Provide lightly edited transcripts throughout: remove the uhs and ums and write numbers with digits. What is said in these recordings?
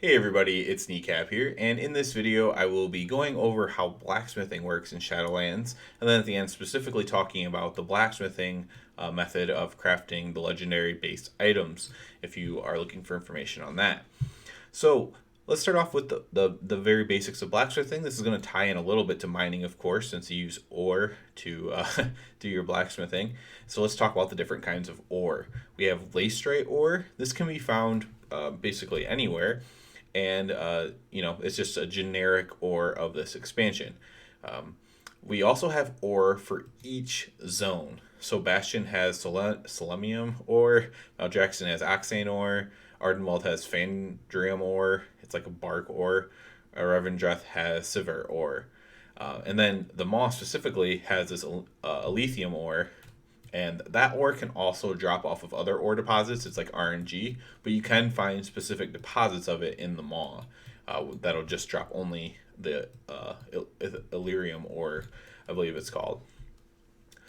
Hey everybody, it's Kneecap here, and in this video I will be going over how blacksmithing works in Shadowlands, and then at the end specifically talking about the blacksmithing method of crafting the legendary based items, if you are looking for information on that. So let's start off with the very basics of blacksmithing. This is going to tie in a little bit to mining, of course, since you use ore to do your blacksmithing. So let's talk about the different kinds of ore. We have lacerite ore. This can be found basically anywhere, and it's just a generic ore of this expansion. We also have ore for each zone. So Bastion has selenium ore, Mount Jackson has oxane ore, Ardenwald has Fandrium ore, it's like a bark ore, Revendreth has Sivir ore. And then the Maw specifically has this lithium ore, and that ore can also drop off of other ore deposits. It's like RNG, but you can find specific deposits of it in the Maw that'll just drop only the Illyrium ore, I believe it's called.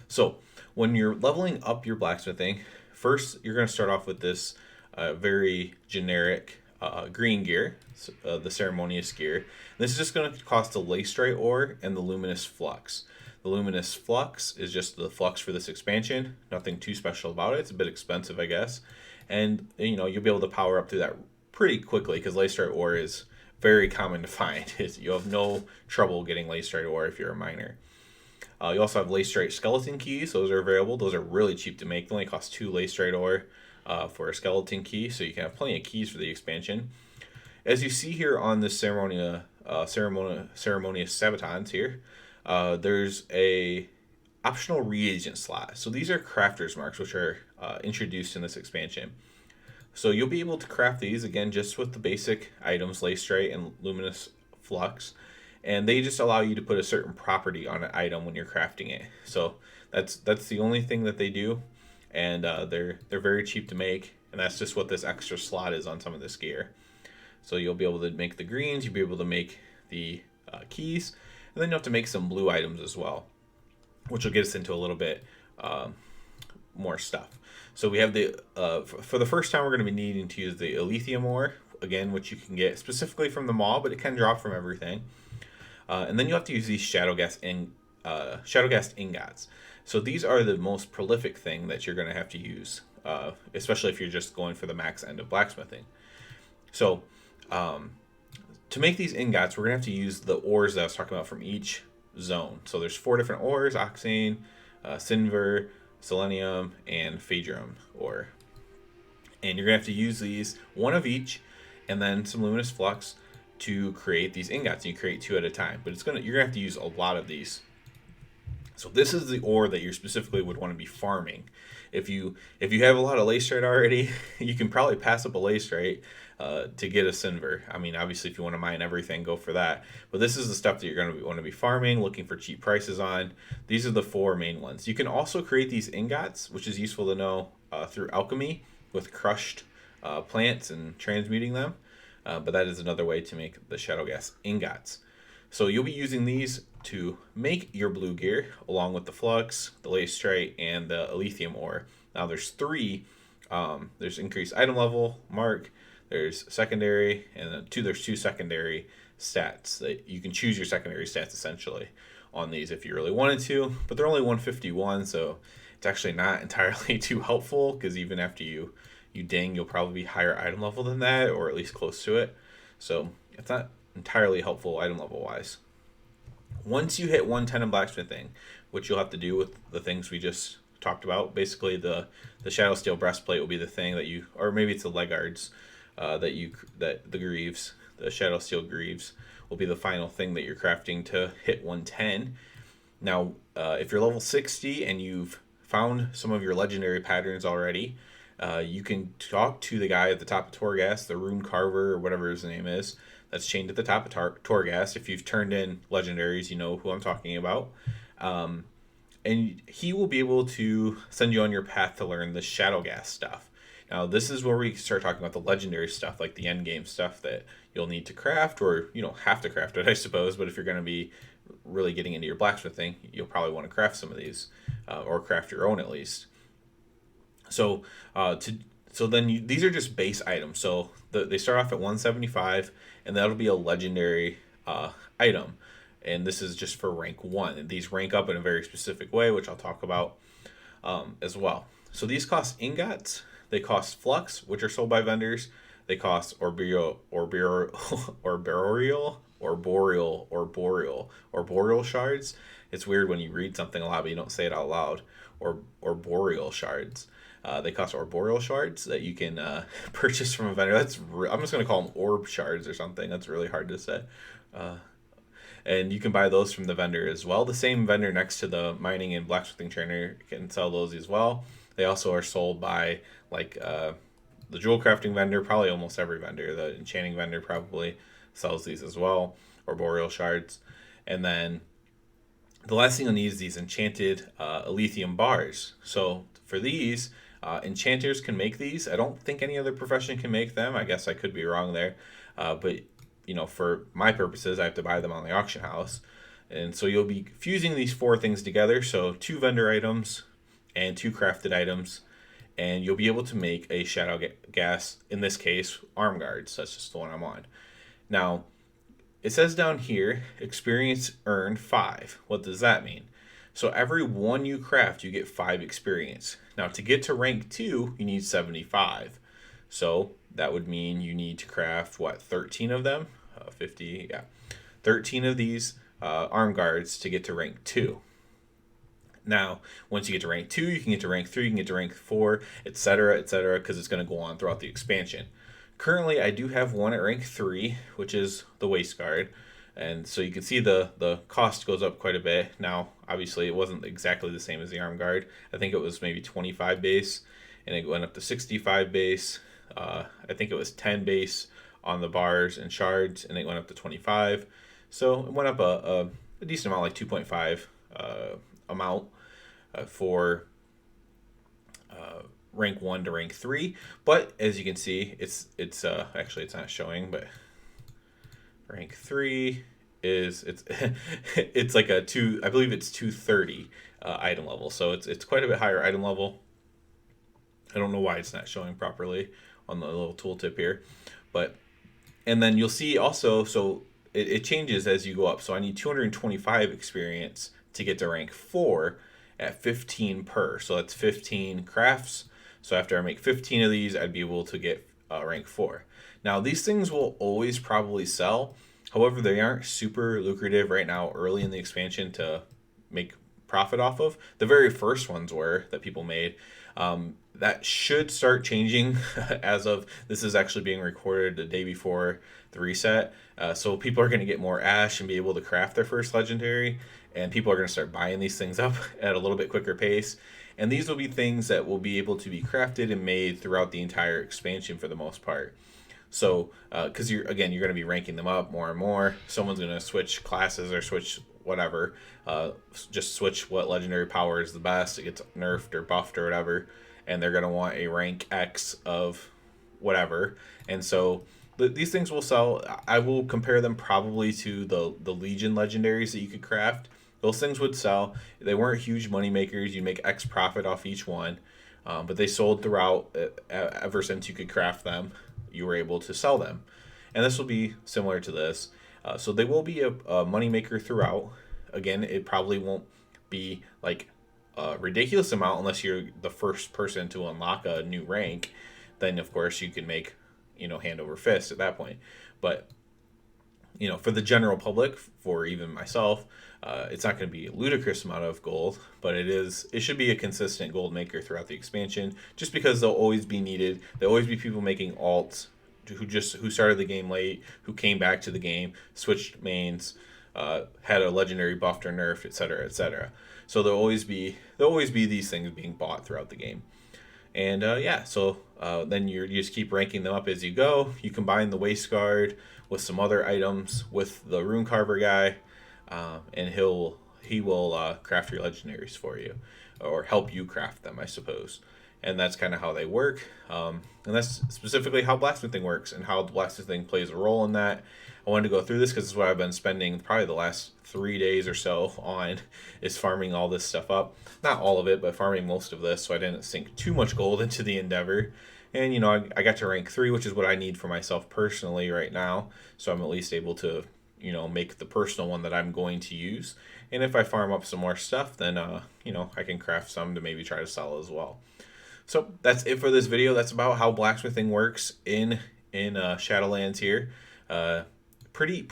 So when you're leveling up your blacksmithing, first you're going to start off with this very generic green gear, the ceremonious gear. This is just going to cost the lacerite ore and the luminous flux. The luminous flux is just the flux for this expansion. Nothing too special about it. It's a bit expensive, I guess. And you'll be able to power up through that pretty quickly because lacerite ore is very common to find. You have no trouble getting lacerite ore if you're a miner. You also have lacerite skeleton keys. Those are available. Those are really cheap to make. They only cost 2 lacerite ore for a skeleton key, so you can have plenty of keys for the expansion. As you see here on this ceremonious sabatons here, there's a optional reagent slot. So these are crafter's marks, which are introduced in this expansion. So you'll be able to craft these again just with the basic items, lacerite and luminous flux, and they just allow you to put a certain property on an item when you're crafting it. So that's the only thing that they do, and they're very cheap to make, and that's just what this extra slot is on some of this gear. So you'll be able to make the greens, you'll be able to make the keys, and then you'll have to make some blue items as well, which will get us into a little bit more stuff. So we have the for the first time we're going to be needing to use the lithium ore again, which you can get specifically from the Maw, but it can drop from everything. And then you have to use these shadowgas ingots. So these are the most prolific thing that you're going to have to use, especially if you're just going for the max end of blacksmithing. So to make these ingots, we're going to have to use the ores that I was talking about from each zone. So there's 4 different ores: oxane, cinver, selenium, and fadrium ore. And you're going to have to use these, one of each, and then some luminous flux to create these ingots. And you create 2 at a time, but you're going to have to use a lot of these. So this is the ore that you specifically would want to be farming. If you have a lot of lacerite already, you can probably pass up a lacerite to get a cinver. I mean, obviously, if you want to mine everything, go for that. But this is the stuff that you're going to want to be farming, looking for cheap prices on. These are the 4 main ones. You can also create these ingots, which is useful to know through alchemy with crushed plants and transmuting them. But that is another way to make the shadowgas ingots. So you'll be using these to make your blue gear along with the flux, the lacerite, and the lithium ore. Now there's 3. There's increased item level, mark, there's secondary, and then there's 2 secondary stats that you can choose your secondary stats essentially on these if you really wanted to, but they're only 151, so it's actually not entirely too helpful because even after you ding, you'll probably be higher item level than that, or at least close to it. So it's not entirely helpful item level wise. Once you hit 110 in blacksmithing, which you'll have to do with the things we just talked about, basically the shadow steel breastplate will be the thing that you, or maybe it's the legards that the greaves, the shadow steel greaves will be the final thing that you're crafting to hit 110. Now, if you're level 60 and you've found some of your legendary patterns already, you can talk to the guy at the top of Torghast, the rune carver or whatever his name is, that's chained at the top of Torghast. If you've turned in legendaries, you know who I'm talking about. And he will be able to send you on your path to learn the Shadowgas stuff. Now, this is where we start talking about the legendary stuff, like the end game stuff that you'll need to craft, or you don't have to craft it, I suppose. But if you're going to be really getting into your blacksmithing, you'll probably want to craft some of these, or craft your own at least. So to So then these are just base items. So they start off at 175, and that'll be a legendary item. And this is just for rank 1. And these rank up in a very specific way, which I'll talk about as well. So these cost ingots. They cost flux, which are sold by vendors. They cost boreal shards. It's weird when you read something a lot, but you don't say it out loud. Or boreal shards. They cost boreal shards that you can purchase from a vendor. I'm just gonna call them orb shards or something. That's really hard to say. And you can buy those from the vendor as well. The same vendor next to the mining and blacksmithing trainer can sell those as well. They also are sold by like the jewel crafting vendor, probably almost every vendor. The enchanting vendor probably sells these as well, or boreal shards. And then the last thing you'll need is these enchanted Elysium bars. So for these, enchanters can make these. I don't think any other profession can make them. I guess I could be wrong there. But for my purposes, I have to buy them on the auction house. And so you'll be fusing these 4 things together. So 2 vendor items and 2 crafted items. And you'll be able to make a shadow gas, in this case, arm guards. That's just the one I'm on. Now, it says down here, experience earned 5. What does that mean? So every 1 you craft, you get 5 experience. Now, to get to rank 2, you need 75. So that would mean you need to craft, 13 of them? 50, yeah. 13 of these arm guards to get to rank 2. Now, once you get to rank 2, you can get to rank 3, you can get to rank 4, etc., because it's going to go on throughout the expansion. Currently, I do have one at rank 3, which is the waist guard. And so you can see the cost goes up quite a bit. Now, obviously, it wasn't exactly the same as the arm guard. I think it was maybe 25 base, and it went up to 65 base. I think it was 10 base on the bars and shards, and it went up to 25. So it went up a decent amount, like 2.5 amount for rank 1 to rank 3. But as you can see, it's actually it's not showing, but rank 3 is it's like a 2, I believe it's 230 item level. So it's quite a bit higher item level. I don't know why it's not showing properly on the little tooltip here, but and then you'll see also, so it changes as you go up. So I need 225 experience to get to rank 4 at 15 per. So that's 15 crafts. So after I make 15 of these, I'd be able to get rank 4. Now, these things will always probably sell. However, they aren't super lucrative right now early in the expansion to make profit off of. The very first ones were that people made. That should start changing as of this is actually being recorded the day before the reset. So people are going to get more ash and be able to craft their first legendary. And people are going to start buying these things up at a little bit quicker pace. And these will be things that will be able to be crafted and made throughout the entire expansion for the most part. So, because you're going to be ranking them up more and more. Someone's going to switch classes or switch whatever. Just switch what legendary power is the best. It gets nerfed or buffed or whatever. And they're going to want a rank X of whatever. And so these things will sell. I will compare them probably to the Legion legendaries that you could craft. Those things would sell. They weren't huge money makers. You'd make X profit off each one. But they sold throughout ever since you could craft them. You were able to sell them. And this will be similar to this. So they will be a money maker throughout. Again, it probably won't be like a ridiculous amount unless you're the first person to unlock a new rank. Then, of course, you can make, hand over fist at that point. But, for the general public, for even myself, it's not going to be a ludicrous amount of gold, but it should be a consistent gold maker throughout the expansion, just because they'll always be needed. There'll always be people making alts who started the game late, who came back to the game, switched mains, had a legendary buffed or nerfed, etc., etc. So there'll always be these things being bought throughout the game. And so then you just keep ranking them up as you go. You combine the waist guard with some other items with the rune carver guy, and he will craft your legendaries for you, or help you craft them, I suppose. And that's kind of how they work. And that's specifically how blacksmithing works and how blacksmithing plays a role in that. I wanted to go through this because this is what I've been spending probably the last 3 days or so on, is farming all this stuff up. Not all of it, but farming most of this, so I didn't sink too much gold into the endeavor. And, you know, I got to rank 3, which is what I need for myself personally right now. So I'm at least able to, you know, make the personal one that I'm going to use. And if I farm up some more stuff, then, you know, I can craft some to maybe try to sell as well. So that's it for this video. That's about how blacksmithing works in Shadowlands here. Pretty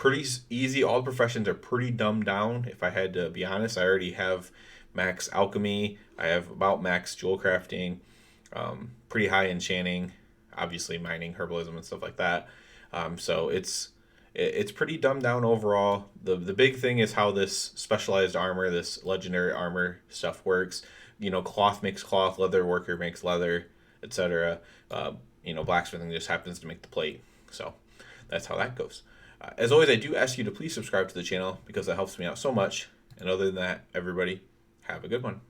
easy. All the professions are pretty dumbed down. If I had to be honest, I already have max alchemy. I have about max jewel crafting. Pretty high enchanting, obviously mining, herbalism, and stuff like that. So it's pretty dumbed down overall. The big thing is how this specialized armor, this legendary armor stuff works. You know, cloth makes cloth, leather worker makes leather, etc. You know, blacksmithing just happens to make the plate. So that's how that goes. As always, I do ask you to please subscribe to the channel because that helps me out so much. And other than that, everybody, have a good one.